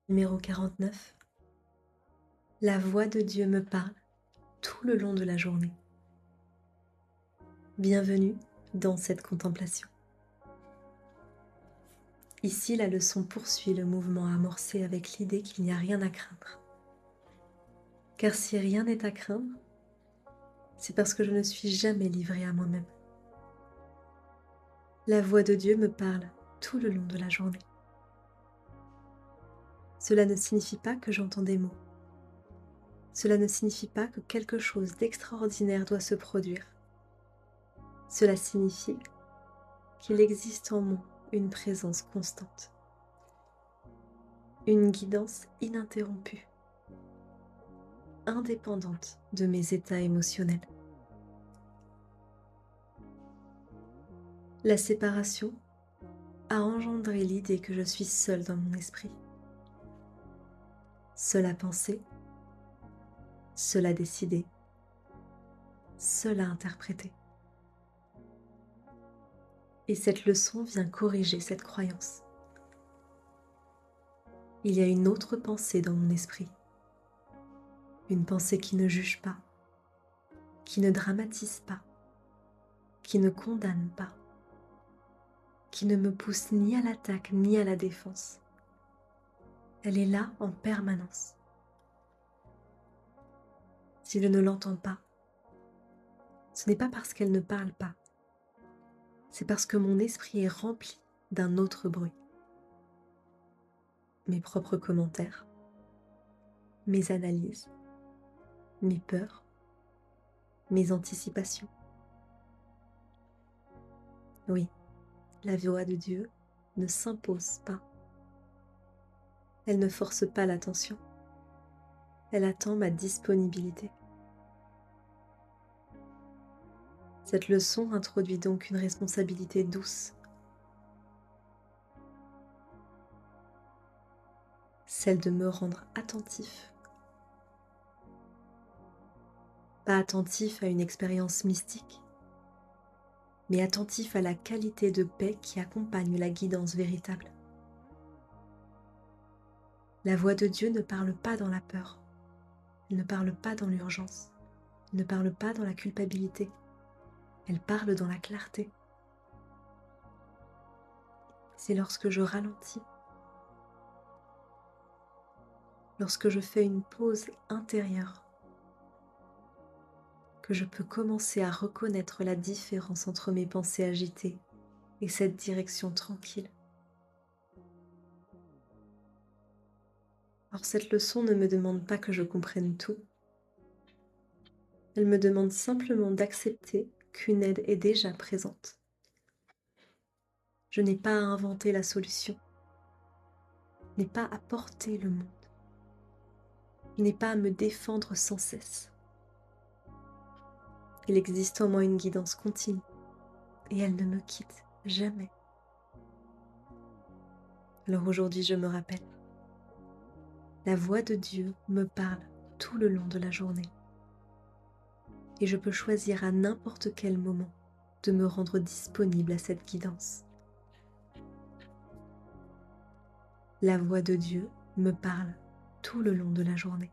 Numéro 49. La voix de Dieu me parle tout le long de la journée. Bienvenue dans cette contemplation. Ici, la leçon poursuit le mouvement amorcé avec l'idée qu'il n'y a rien à craindre. Car si rien n'est à craindre, c'est parce que je ne suis jamais livrée à moi-même. La voix de Dieu me parle tout le long de la journée. Cela ne signifie pas que j'entends des mots. Cela ne signifie pas que quelque chose d'extraordinaire doit se produire. Cela signifie qu'il existe en moi une présence constante, une guidance ininterrompue, indépendante de mes états émotionnels. La séparation a engendré l'idée que je suis seule dans mon esprit, seule à penser, seule à décider, seule à interpréter. Et cette leçon vient corriger cette croyance. Il y a une autre pensée dans mon esprit, une pensée qui ne juge pas, qui ne dramatise pas, qui ne condamne pas, qui ne me pousse ni à l'attaque ni à la défense. Elle est là en permanence. Si je ne l'entends pas, ce n'est pas parce qu'elle ne parle pas, c'est parce que mon esprit est rempli d'un autre bruit. Mes propres commentaires, mes analyses, mes peurs, mes anticipations. Oui, la voix de Dieu ne s'impose pas. Elle ne force pas l'attention. Elle attend ma disponibilité. Cette leçon introduit donc une responsabilité douce, celle de me rendre attentif. Pas attentif à une expérience mystique, mais attentif à la qualité de paix qui accompagne la guidance véritable. La voix de Dieu ne parle pas dans la peur, elle ne parle pas dans l'urgence, elle ne parle pas dans la culpabilité, elle parle dans la clarté. C'est lorsque je ralentis, lorsque je fais une pause intérieure, que je peux commencer à reconnaître la différence entre mes pensées agitées et cette direction tranquille. Alors cette leçon ne me demande pas que je comprenne tout. Elle me demande simplement d'accepter qu'une aide est déjà présente. Je n'ai pas à inventer la solution. Je n'ai pas à porter le monde. Je n'ai pas à me défendre sans cesse. Il existe en moi une guidance continue et elle ne me quitte jamais. Alors aujourd'hui, je me rappelle, la voix de Dieu me parle tout le long de la journée et je peux choisir à n'importe quel moment de me rendre disponible à cette guidance. La voix de Dieu me parle tout le long de la journée.